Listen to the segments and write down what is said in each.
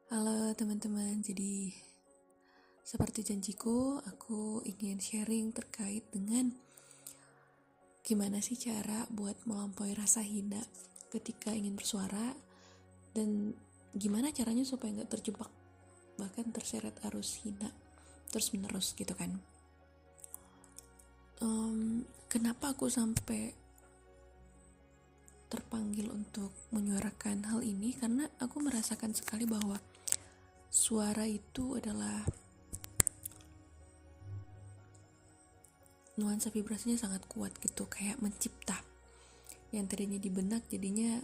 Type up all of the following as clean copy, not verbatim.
Halo teman-teman, jadi seperti janjiku, aku ingin sharing terkait dengan gimana sih cara buat melampaui rasa hina ketika ingin bersuara, dan gimana caranya supaya nggak terjebak bahkan terseret arus hina terus menerus gitu kan. Kenapa aku sampai terpanggil untuk menyuarakan hal ini? Karena aku merasakan sekali bahwa suara itu adalah nuansa vibrasinya sangat kuat gitu, kayak mencipta yang tadinya di benak jadinya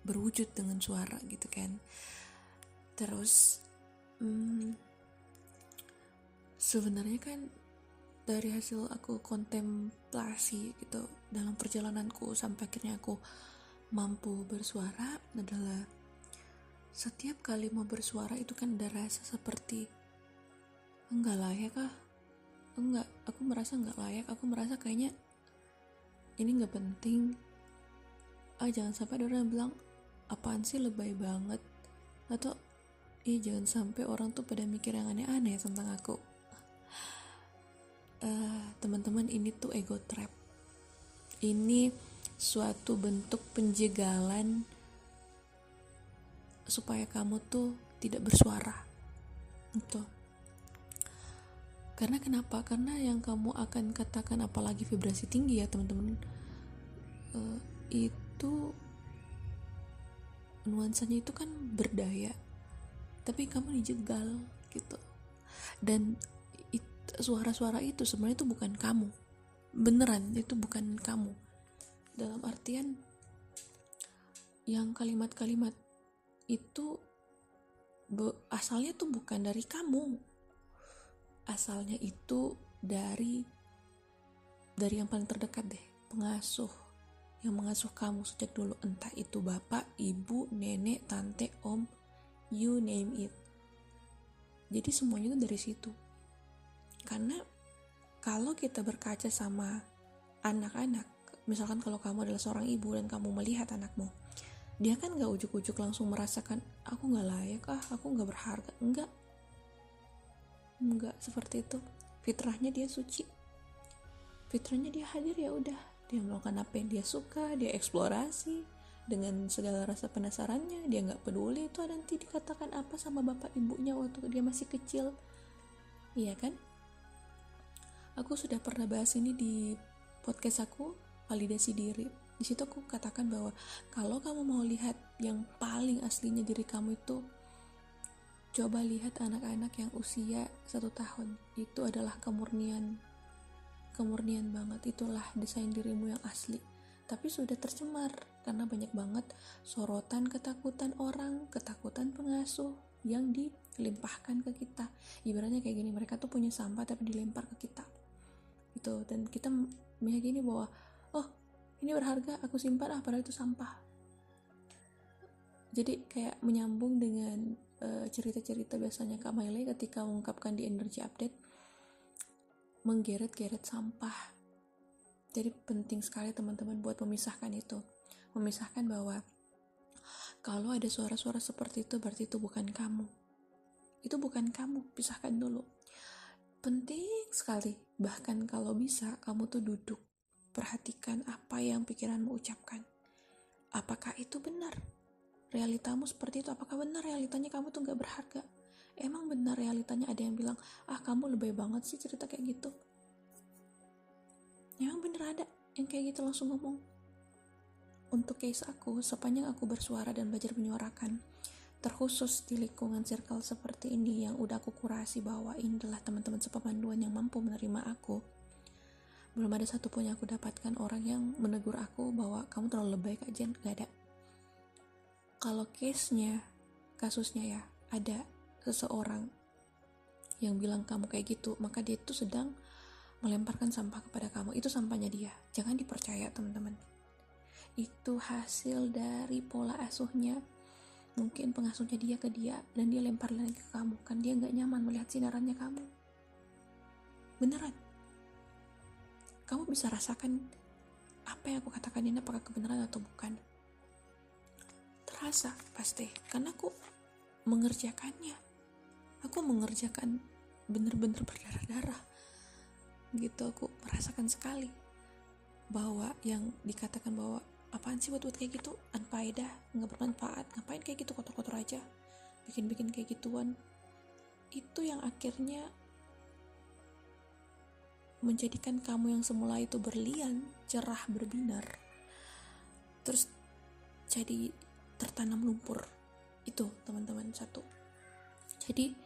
berwujud dengan suara gitu kan. Terus sebenarnya kan dari hasil aku kontemplasi gitu dalam perjalananku sampai akhirnya aku mampu bersuara adalah setiap kali mau bersuara itu kan ada rasa seperti enggak layak kah, enggak, aku merasa enggak layak, aku merasa kayaknya ini enggak penting. Jangan sampai ada orang bilang apaan sih lebay banget, atau jangan sampai orang tuh pada mikir yang aneh-aneh tentang aku. Teman-teman, ini tuh ego trap. Ini suatu bentuk penjagalan supaya kamu tuh tidak bersuara. Itu. Karena kenapa? Karena yang kamu akan katakan, apalagi vibrasi tinggi ya teman-teman, itu nuansanya itu kan berdaya, tapi kamu dijegal gitu. Dan suara-suara itu sebenarnya itu bukan kamu, beneran itu bukan kamu, dalam artian yang kalimat-kalimat itu asalnya tuh bukan dari kamu, asalnya itu dari yang paling terdekat deh, pengasuh yang mengasuh kamu sejak dulu, entah itu bapak, ibu, nenek, tante, om, you name it. Jadi semuanya itu dari situ. Karena kalau kita berkaca sama anak-anak, misalkan kalau kamu adalah seorang ibu dan kamu melihat anakmu, dia kan gak ujuk-ujuk langsung merasakan aku gak layak, aku gak berharga. Enggak seperti itu. Fitrahnya dia suci, fitrahnya dia hadir, ya udah, dia melakukan apa yang dia suka, dia eksplorasi dengan segala rasa penasarannya, dia gak peduli itu nanti dikatakan apa sama bapak ibunya waktu dia masih kecil. Iya kan? Aku sudah pernah bahas ini di podcast aku, validasi diri. Di situ aku katakan bahwa kalau kamu mau lihat yang paling aslinya diri kamu itu, coba lihat anak-anak yang usia 1 tahun. Itu adalah kemurnian banget. Itulah desain dirimu yang asli. Tapi sudah tercemar karena banyak banget sorotan ketakutan orang, ketakutan pengasuh yang dilimpahkan ke kita. Ibaratnya kayak gini, mereka tuh punya sampah tapi dilempar ke kita gitu, dan kita meyakini bahwa ini berharga, aku simpan, padahal itu sampah. Jadi kayak menyambung dengan cerita-cerita biasanya Kak Maile ketika mengungkapkan di Energy Update, menggeret-geret sampah. Jadi penting sekali teman-teman buat memisahkan itu, memisahkan bahwa kalau ada suara-suara seperti itu berarti itu bukan kamu, pisahkan dulu. Penting sekali, bahkan kalau bisa kamu tuh duduk, perhatikan apa yang pikiranmu ucapkan. Apakah itu benar? Realitamu seperti itu? Apakah benar realitanya kamu tuh gak berharga? Emang benar realitanya ada yang bilang, kamu lebay banget sih cerita kayak gitu? Emang bener ada yang kayak gitu langsung ngomong? Untuk case aku, sepanjang aku bersuara dan belajar menyuarakan, terkhusus di lingkungan circle seperti ini yang udah aku kurasi bahwa ini adalah teman-teman sepemanduan yang mampu menerima aku, belum ada satupun yang aku dapatkan orang yang menegur aku bahwa kamu terlalu lebay Kak Jen. Gak ada. Kalau kasusnya ya, ada seseorang yang bilang kamu kayak gitu, maka dia itu sedang melemparkan sampah kepada kamu. Itu sampahnya dia, jangan dipercaya teman-teman. Itu hasil dari pola asuhnya, mungkin pengasuhnya dia ke dia, dan dia lempar lagi ke kamu. Kan dia gak nyaman melihat sinarannya kamu. Beneran, kamu bisa rasakan apa yang aku katakan ini apakah kebenaran atau bukan. Terasa pasti, karena aku mengerjakannya. Aku mengerjakan bener-bener berdarah-darah gitu. Aku merasakan sekali bahwa yang dikatakan bahwa apaan sih buat kayak gitu, unfaedah, nggak bermanfaat, ngapain kayak gitu, kotor-kotor aja, bikin-bikin kayak gituan, itu yang akhirnya menjadikan kamu yang semula itu berlian, cerah, berbinar, terus jadi tertanam lumpur. Itu teman-teman satu. Jadi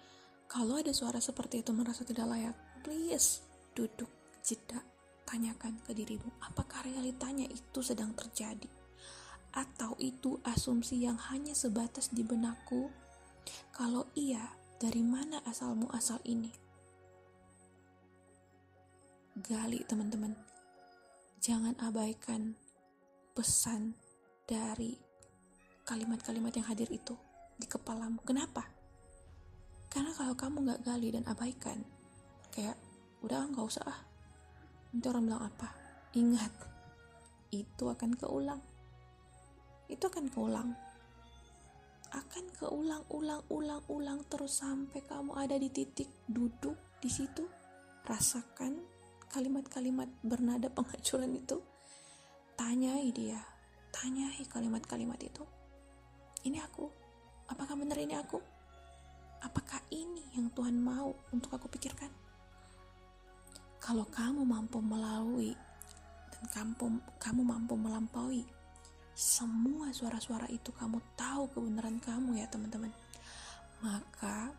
kalau ada suara seperti itu merasa tidak layak, please duduk, jeda, tanyakan ke dirimu, apakah realitanya itu sedang terjadi, atau itu asumsi yang hanya sebatas di benakku? Kalau iya, dari mana asal muasal ini? Gali teman-teman, jangan abaikan pesan dari kalimat-kalimat yang hadir itu di kepalamu. Kenapa? Karena kalau kamu gak gali dan abaikan, kayak udah gak usah nanti orang bilang apa, ingat, itu akan keulang. Itu akan keulang. Akan keulang terus sampai kamu ada di titik duduk di situ, rasakan kalimat-kalimat bernada penghancuran itu. Tanyai dia, tanyai kalimat-kalimat itu. Ini aku? Apakah benar ini aku? Apakah ini yang Tuhan mau untuk aku pikirkan? Kalau kamu mampu melalui dan kamu mampu melampaui semua suara-suara itu, kamu tahu kebenaran kamu ya teman-teman, maka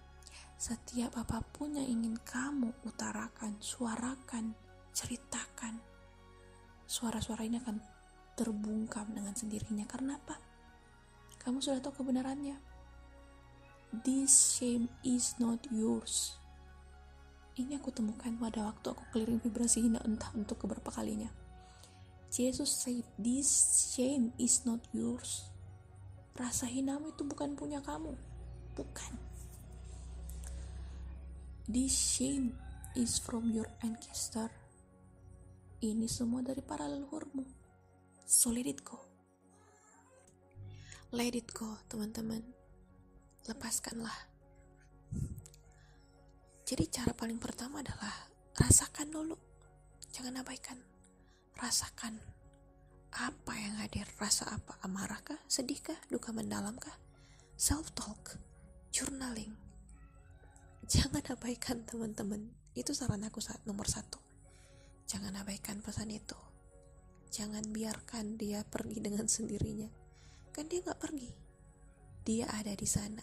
setiap apapun yang ingin kamu utarakan, suarakan, ceritakan, suara-suara ini akan terbungkam dengan sendirinya. Karena apa? Kamu sudah tahu kebenarannya. This shame is not yours. Ini aku temukan pada waktu aku keliling vibrasi hina entah untuk keberapa kalinya. Jesus said, this shame is not yours. Rasa hinamu itu bukan punya kamu. Bukan. This shame is from your ancestor. Ini semua dari para leluhurmu. So let it go. Let it go, teman-teman. Lepaskanlah. Jadi cara paling pertama adalah rasakan dulu. Jangan abaikan. Rasakan apa yang hadir. Rasa apa? Amarahkah? Sedihkah? Duka mendalamkah? Self-talk. Journaling. Jangan abaikan teman-teman. Itu saran aku nomor 1. Jangan abaikan pesan itu. Jangan biarkan dia pergi dengan sendirinya. Kan dia gak pergi. Dia ada di sana.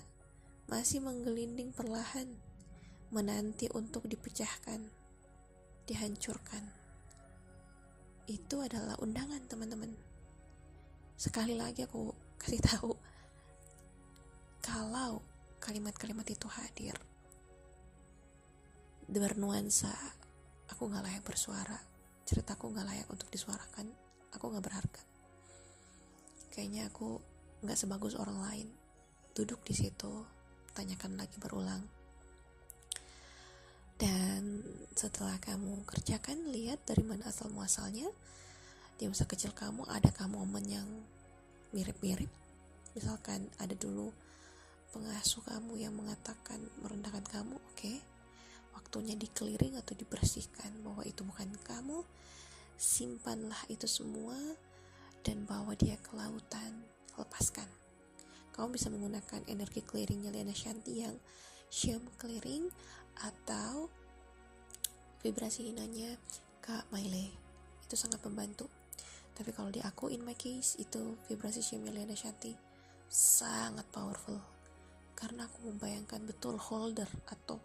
Masih menggelinding perlahan. Menanti untuk dipecahkan. Dihancurkan. Itu adalah undangan teman-teman. Sekali lagi aku kasih tahu. Kalau kalimat-kalimat itu hadir bernuansa aku gak layak bersuara, ceritaku gak layak untuk disuarakan, aku gak berharga, kayaknya aku gak sebagus orang lain, duduk di situ, tanyakan lagi berulang. Dan setelah kamu kerjakan, lihat dari mana asal muasalnya. Di masa kecil kamu, adakah momen yang mirip-mirip? Misalkan ada dulu pengasuh kamu yang mengatakan merendahkan kamu, oke, waktunya di-clearing atau dibersihkan bahwa itu bukan kamu. Simpanlah itu semua dan bawa dia ke lautan. Lepaskan. Kamu bisa menggunakan energi clearingnya Liana Shanti yang shame clearing, atau vibrasi hinanya Kak Maile. Itu sangat membantu. Tapi kalau di aku, in my case, itu vibrasi shame Liana Shanti sangat powerful. Karena aku membayangkan betul holder atau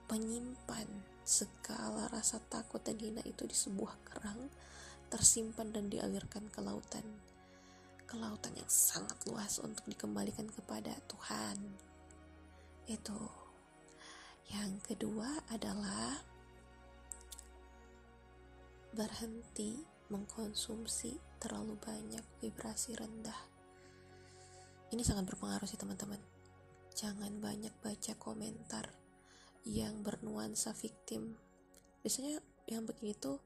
penyimpan segala rasa takut dan hina itu di sebuah kerang, tersimpan dan dialirkan ke lautan yang sangat luas untuk dikembalikan kepada Tuhan. Itu. Yang kedua adalah berhenti mengkonsumsi terlalu banyak vibrasi rendah. Ini sangat berpengaruh sih teman-teman. Jangan banyak baca komentar yang bernuansa victim. Biasanya yang begitu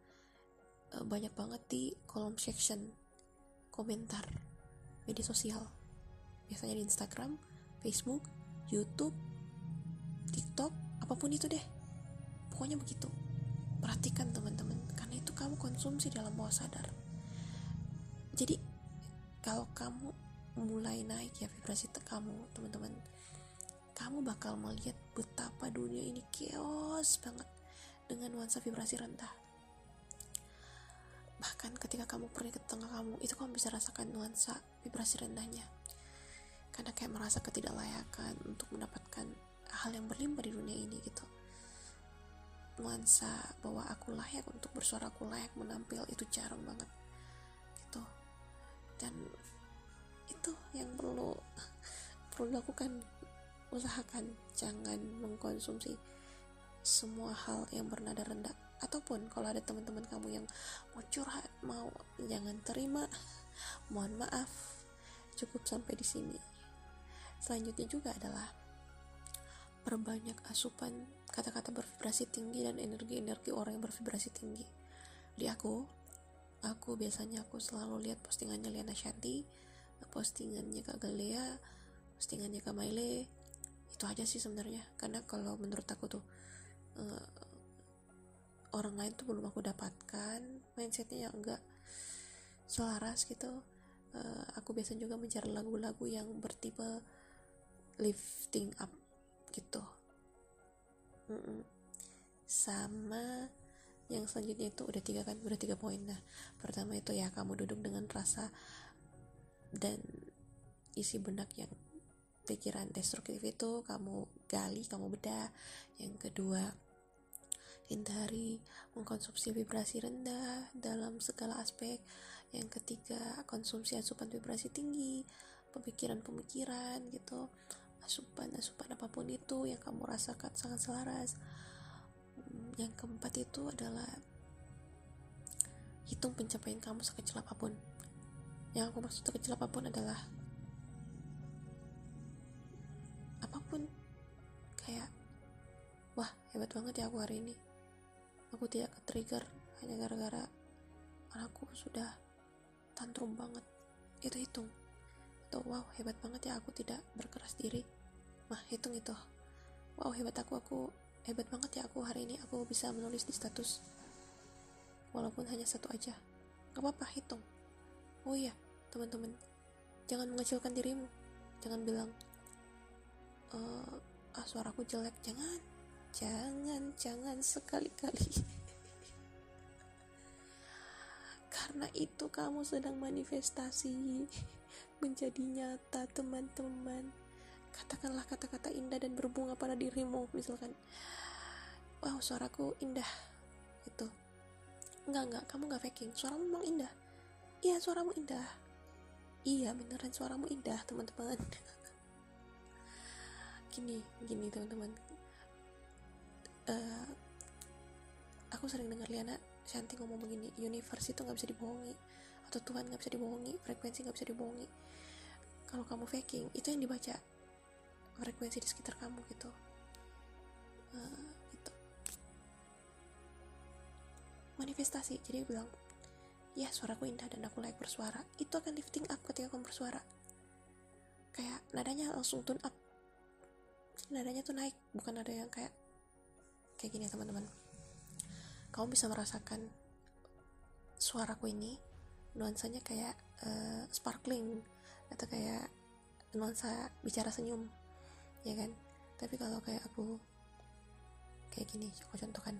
banyak banget di kolom section komentar media sosial, biasanya di Instagram, Facebook, YouTube, TikTok, apapun itu deh, pokoknya begitu. Perhatikan teman-teman, karena itu kamu konsumsi dalam bawah sadar. Jadi kalau kamu mulai naik ya vibrasi kamu, teman-teman, kamu bakal melihat betapa dunia ini chaos banget dengan nuansa vibrasi rendah. Bahkan ketika kamu pergi ke tengah kamu, itu kamu bisa rasakan nuansa vibrasi rendahnya. Karena kayak merasa ketidaklayakan untuk mendapatkan hal yang berlimpah di dunia ini gitu. Nuansa bahwa aku layak untuk bersuara, aku layak menampil, itu jarang banget gitu. Dan itu yang perlu dilakukan. Usahakan jangan mengkonsumsi semua hal yang bernada rendah. Ataupun kalau ada teman-teman kamu yang mau curhat, jangan terima, mohon maaf, cukup sampai di sini. Selanjutnya juga adalah perbanyak asupan kata-kata bervibrasi tinggi dan energi-energi orang yang bervibrasi tinggi. Di aku biasanya selalu lihat postingannya Liana Shanti, postingannya Kak Galea, postingannya Kak Maile. Itu aja sih sebenarnya, karena kalau menurut aku tuh orang lain tuh belum aku dapatkan mindsetnya yang enggak selaras gitu. Aku biasa juga mencari lagu-lagu yang bertipe lifting up gitu. Sama yang selanjutnya itu udah 3 poin. Nah, pertama itu ya, kamu duduk dengan rasa dan isi benak yang pikiran destruktif itu kamu gali, kamu bedah. Yang kedua, hindari mengkonsumsi vibrasi rendah dalam segala aspek. Yang ketiga, konsumsi asupan vibrasi tinggi, pemikiran-pemikiran gitu, asupan apapun itu yang kamu rasakan sangat selaras. Yang keempat itu adalah hitung pencapaian kamu sekecil apapun. Yang aku maksud sekecil apapun adalah apapun, kayak wah hebat banget ya aku hari ini, aku tidak ke-trigger hanya gara-gara anakku sudah tantrum banget, itu hitung. Atau wow hebat banget ya aku tidak berkeras diri, hitung itu. Wow hebat banget ya aku hari ini aku bisa menulis di status walaupun hanya satu aja, gak apa-apa, hitung. Oh iya teman-teman, jangan mengecilkan dirimu, jangan bilang suaraku jelek, jangan sekali-kali. Karena itu kamu sedang manifestasi menjadi nyata, teman-teman. Katakanlah kata-kata indah dan berbunga pada dirimu. Misalkan, wow suaraku indah gitu. Enggak, kamu gak faking, suaramu memang indah. Iya suaramu indah, iya beneran suaramu indah teman-teman. Gini teman-teman, aku sering dengar Liana Shanti ngomong begini, universe itu gak bisa dibohongi, atau Tuhan gak bisa dibohongi, frekuensi gak bisa dibohongi. Kalau kamu faking, itu yang dibaca frekuensi di sekitar kamu gitu. Gitu. Manifestasi, jadi bilang ya suaraku indah dan aku layak bersuara, itu akan lifting up ketika kamu bersuara. Kayak nadanya langsung tune up, nadanya tuh naik, bukan nada yang kayak gini ya teman-teman. Kamu bisa merasakan suaraku ini nuansanya kayak sparkling, atau kayak nuansa bicara senyum, ya kan? Tapi kalau kayak aku kayak gini, aku contohkan.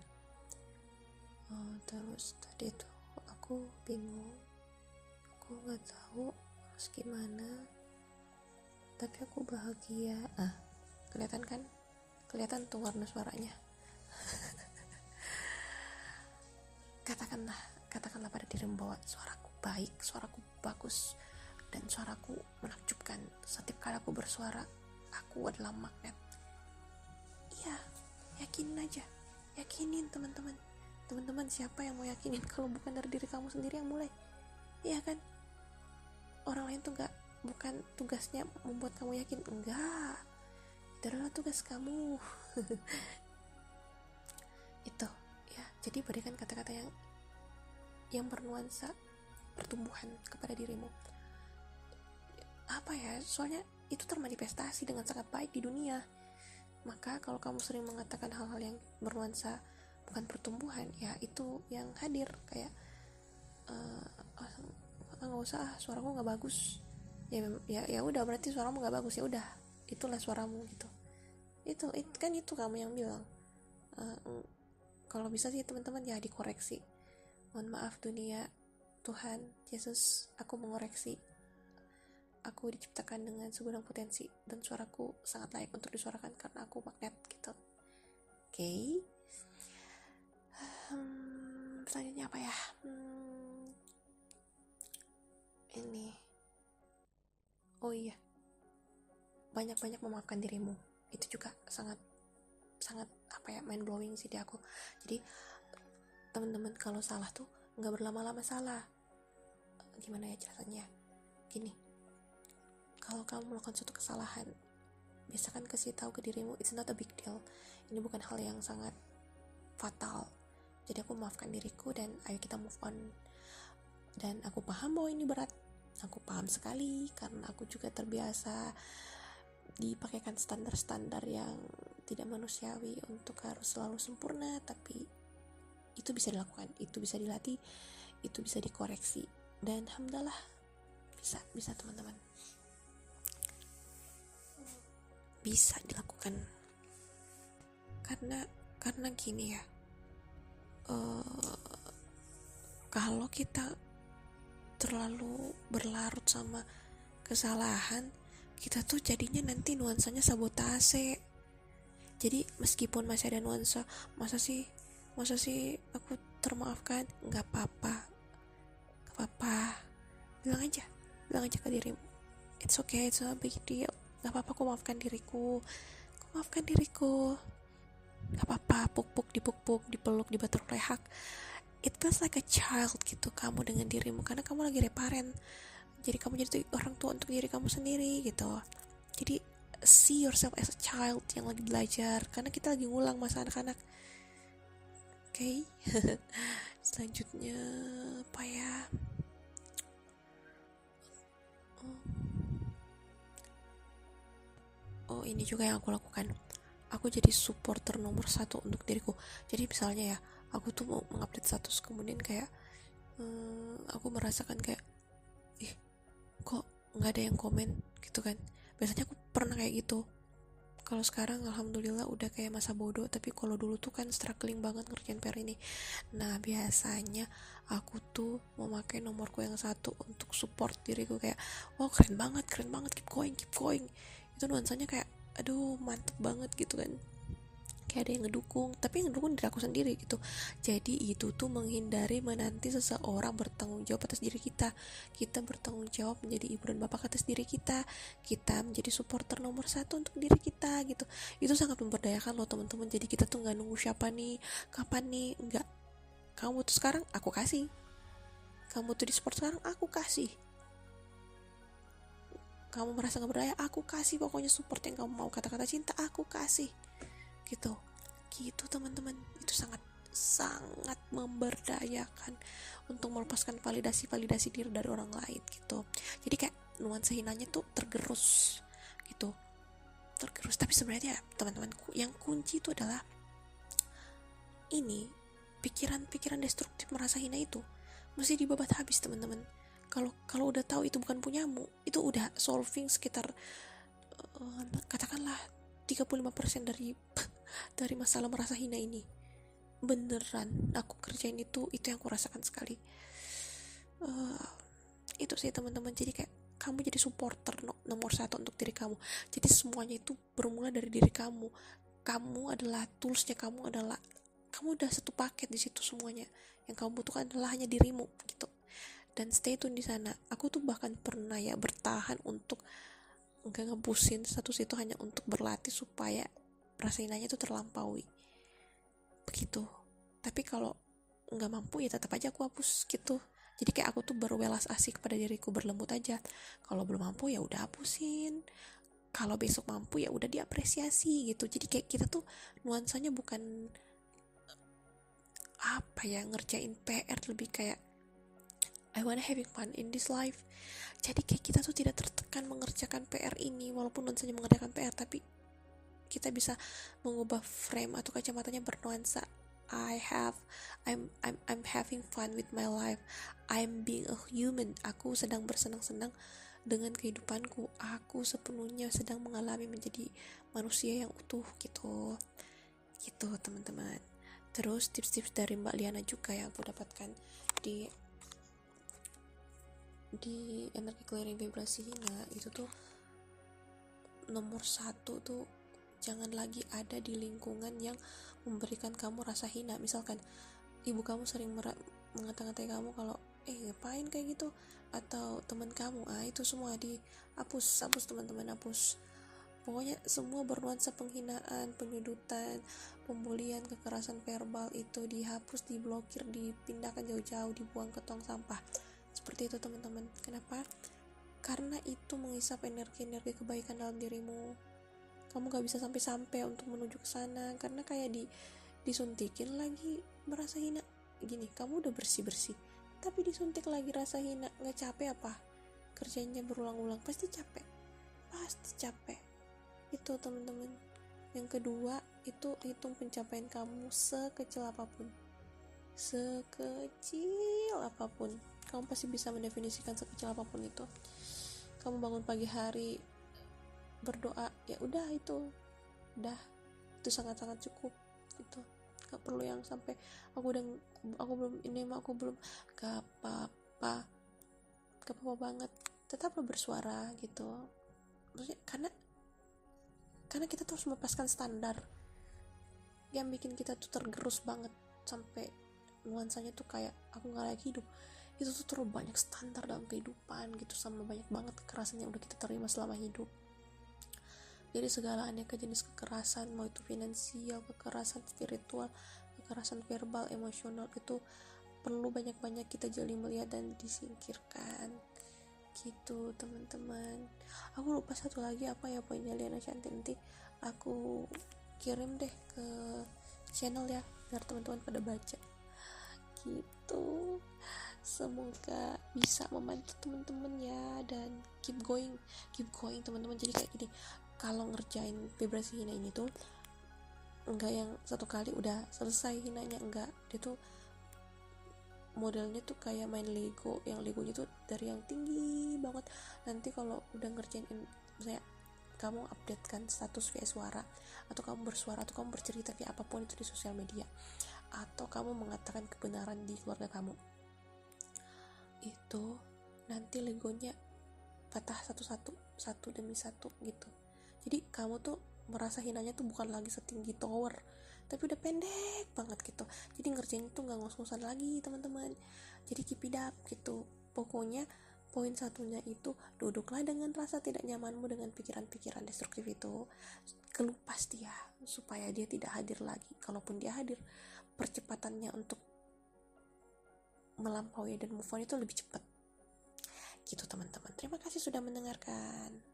Terus tadi tuh aku bingung, aku nggak tahu harus gimana, tapi aku bahagia. Kelihatan kan? Kelihatan tuh warna suaranya. Katakanlah pada dirimu bahwa suaraku baik, suaraku bagus, dan suaraku menakjubkan. Setiap kali aku bersuara, aku adalah magnet. Iya, yakinin aja, yakinin teman-teman. Teman-teman, siapa yang mau yakinin kalau bukan dari diri kamu sendiri yang mulai? Iya kan? Orang lain tuh bukan tugasnya membuat kamu yakin, enggak. Itu adalah tugas kamu. Itu ya, jadi berikan kata-kata yang bernuansa pertumbuhan kepada dirimu. Apa ya, soalnya itu termanifestasi dengan sangat baik di dunia. Maka kalau kamu sering mengatakan hal-hal yang bernuansa bukan pertumbuhan, ya itu yang hadir kayak nggak usah, suaraku nggak bagus, ya udah, berarti suaramu nggak bagus, ya udah, itulah suaramu gitu. Itu kan itu kamu yang bilang. Kalau bisa sih teman-teman ya dikoreksi. Mohon maaf dunia, Tuhan Yesus, aku mengoreksi. Aku diciptakan dengan segudang potensi dan suaraku sangat layak untuk disuarakan karena aku magnet gitu. Oke. Selanjutnya apa ya? Ini. Oh iya. Banyak-banyak memaafkan dirimu. Itu juga sangat mind blowing sih di aku. Jadi teman-teman kalau salah tuh nggak berlama-lama salah. Gimana ya jelasannya? Gini. Kalau kamu melakukan suatu kesalahan, biasakan kasih tahu ke dirimu, it's not a big deal. Ini bukan hal yang sangat fatal. Jadi aku maafkan diriku dan ayo kita move on. Dan aku paham bahwa ini berat. Aku paham sekali karena aku juga terbiasa dipakaikan standar-standar yang tidak manusiawi untuk harus selalu sempurna, tapi itu bisa dilakukan, itu bisa dilatih, itu bisa dikoreksi, dan alhamdulillah bisa teman-teman, bisa dilakukan. Karena gini ya, kalau kita terlalu berlarut sama kesalahan, kita tuh jadinya nanti nuansanya sabotase. Jadi meskipun masih ada nuansa, masa sih aku termaafkan, nggak apa-apa, bilang aja ke dirimu, it's okay, it's not a big deal, nggak apa-apa, aku maafkan diriku, nggak apa-apa, dipuk-puk, dipeluk, di butterfly hug. It feels like a child gitu, kamu dengan dirimu, karena kamu lagi reparent. Jadi kamu jadi orang tua untuk diri kamu sendiri gitu. Jadi see yourself as a child yang lagi belajar, karena kita lagi ngulang masa anak-anak. Oke. Selanjutnya apa ya? Oh, ini juga yang aku lakukan. Aku jadi supporter nomor 1 untuk diriku. Jadi misalnya ya, aku tuh mau mengupdate status, kemudian kayak aku merasakan kayak kok nggak ada yang komen gitu kan. Biasanya aku pernah kayak gitu. Kalau sekarang alhamdulillah udah kayak masa bodoh, tapi kalau dulu tuh kan struggling banget ngerjain PR ini. Nah biasanya aku tuh memakai nomorku yang 1 untuk support diriku, kayak wow keren banget, keep going. Itu nuansanya kayak aduh mantep banget gitu kan, kayak ada yang ngedukung, tapi yang ngedukung diri aku sendiri gitu. Jadi itu tuh menghindari menanti seseorang bertanggung jawab atas diri kita bertanggung jawab menjadi ibu dan bapak atas diri kita menjadi supporter nomor 1 untuk diri kita gitu. Itu sangat memberdayakan loh teman-teman. Jadi kita tuh nggak nunggu siapa nih, kapan nih, enggak. Kamu tuh sekarang aku kasih, kamu tuh di support sekarang aku kasih, kamu merasa nggak berdaya aku kasih, pokoknya support yang kamu mau, kata-kata cinta aku kasih gitu teman-teman. Itu sangat memberdayakan untuk melepaskan validasi diri dari orang lain gitu. Jadi kayak nuansa hinanya tuh tergerus. Tapi sebenarnya teman-temanku, yang kunci itu adalah ini, pikiran destruktif merasa hina itu mesti dibabat habis teman-teman. Kalau udah tahu itu bukan punyamu, itu udah solving sekitar katakanlah 35% dari masalah merasa hina ini. Beneran aku kerjain itu yang aku rasakan sekali. Itu sih teman-teman. Jadi kayak kamu jadi supporter nomor 1 untuk diri kamu. Jadi semuanya itu bermula dari diri kamu. Kamu adalah toolsnya, kamu udah satu paket di situ semuanya. Yang kamu butuhkan adalah hanya dirimu gitu. Dan stay tune di sana. Aku tuh bahkan pernah ya bertahan untuk nggak ngepusin status itu hanya untuk berlatih supaya rasa hinanya itu terlampaui begitu. Tapi kalau nggak mampu ya tetap aja aku hapus gitu. Jadi kayak aku tuh berwelas asih kepada diriku, berlembut aja. Kalau belum mampu ya udah hapusin, kalau besok mampu ya udah diapresiasi gitu. Jadi kayak kita tuh nuansanya bukan apa ya ngerjain PR, lebih kayak I wanna having fun in this life. Jadi kayak kita tuh tidak tertekan mengerjakan PR ini, walaupun nuansanya mengerjakan PR, tapi kita bisa mengubah frame atau kacamatanya bernuansa I'm having fun with my life. I'm being a human. Aku sedang bersenang-senang dengan kehidupanku. Aku sepenuhnya sedang mengalami menjadi manusia yang utuh gitu. Gitu teman-teman. Terus tips-tips dari Mbak Liana juga yang aku dapatkan di energi clearing vibrasi hina itu tuh, nomor satu tuh, jangan lagi ada di lingkungan yang memberikan kamu rasa hina. Misalkan ibu kamu sering mengata-ngatai kamu kalau ngapain kayak gitu, atau teman kamu, itu semua dihapus teman-teman, hapus. Pokoknya semua bernuansa penghinaan, penyudutan, pembulian, kekerasan verbal itu dihapus, diblokir, dipindahkan jauh-jauh, dibuang ke tong sampah. Seperti itu teman-teman. Kenapa? Karena itu mengisap energi-energi kebaikan dalam dirimu. Kamu gak bisa sampai-sampai untuk menuju ke sana, karena kayak disuntikin lagi merasa hina. Gini, kamu udah bersih-bersih, tapi disuntik lagi rasa hina. Gak capek apa? Kerjanya berulang-ulang, pasti capek. Itu teman-teman. Yang kedua, itu hitung pencapaian kamu sekecil apapun. Kamu pasti bisa mendefinisikan sekecil apapun itu. Kamu bangun pagi hari berdoa, ya udah itu sangat-sangat cukup gitu. Gak perlu yang sampai aku belum, gak apa-apa banget, tetaplah bersuara gitu. Maksudnya karena kita terus melepaskan standar yang bikin kita tuh tergerus banget, sampai nuansanya tuh kayak aku gak lagi hidup. Itu tuh terlalu banyak standar dalam kehidupan gitu, sama banyak banget kekerasan yang udah kita terima selama hidup. Jadi segala aneka jenis kekerasan, mau itu finansial, kekerasan spiritual, kekerasan verbal, emosional, itu perlu banyak-banyak kita jeli melihat dan disingkirkan gitu teman-teman. Aku lupa satu lagi apa ya poinnya Liana Shanti, nanti aku kirim deh ke channel ya biar teman-teman pada baca gitu. Semoga bisa membantu teman-teman ya, dan keep going teman-teman. Jadi kayak gini, kalau ngerjain vibrasi hina ini tuh enggak yang satu kali udah selesai hinanya, enggak. Dia tuh modelnya tuh kayak main Lego, yang Legonya tuh dari yang tinggi banget. Nanti kalau udah ngerjain, misalnya kamu update kan status via suara, atau kamu bersuara, atau kamu bercerita via apapun itu di sosial media, atau kamu mengatakan kebenaran di keluarga kamu, itu nanti Legonya patah satu demi satu gitu. Jadi kamu tuh merasa hinanya tuh bukan lagi setinggi tower, tapi udah pendek banget gitu. Jadi ngerjain tuh gak ngos-ngosan lagi teman-teman. Jadi keep it up gitu. Pokoknya poin satunya itu, duduklah dengan rasa tidak nyamanmu, dengan pikiran-pikiran destruktif itu, kelupas dia supaya dia tidak hadir lagi. Kalaupun dia hadir, percepatannya untuk melampaui dan move on itu lebih cepat gitu teman-teman. Terima kasih sudah mendengarkan.